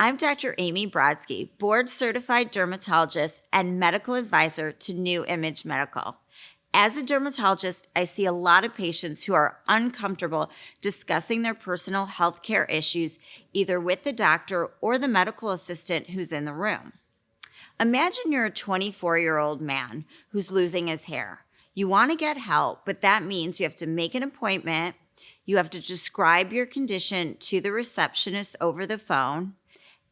I'm Dr. Amy Brodsky, board-certified dermatologist and medical advisor to New Image Medical. As a dermatologist, I see a lot of patients who are uncomfortable discussing their personal health care issues either with the doctor or the medical assistant who's in the room. Imagine you're a 24-year-old man who's losing his hair. You want to get help, but that means you have to make an appointment, you have to describe your condition to the receptionist over the phone.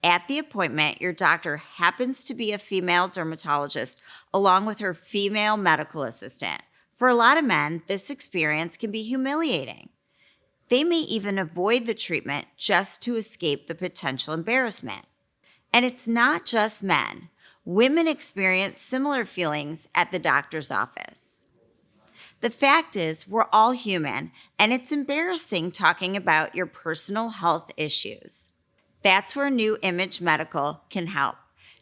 At the appointment, your doctor happens to be a female dermatologist along with her female medical assistant. For a lot of men, this experience can be humiliating. They may even avoid the treatment just to escape the potential embarrassment. And it's not just men. Women experience similar feelings at the doctor's office. The fact is, we're all human, and it's embarrassing talking about your personal health issues. That's where New Image Medical can help.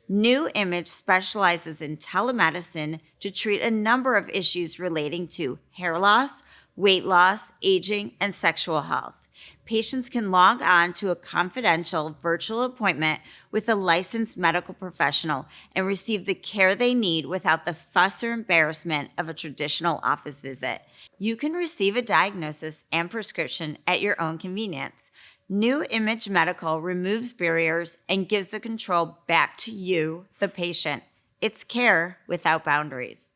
New Image specializes in telemedicine to treat a number of issues relating to hair loss, weight loss, aging, and sexual health. Patients can log on to a confidential virtual appointment with a licensed medical professional and receive the care they need without the fuss or embarrassment of a traditional office visit. You can receive a diagnosis and prescription at your own convenience. New Image Medical removes barriers and gives the control back to you, the patient. It's care without boundaries.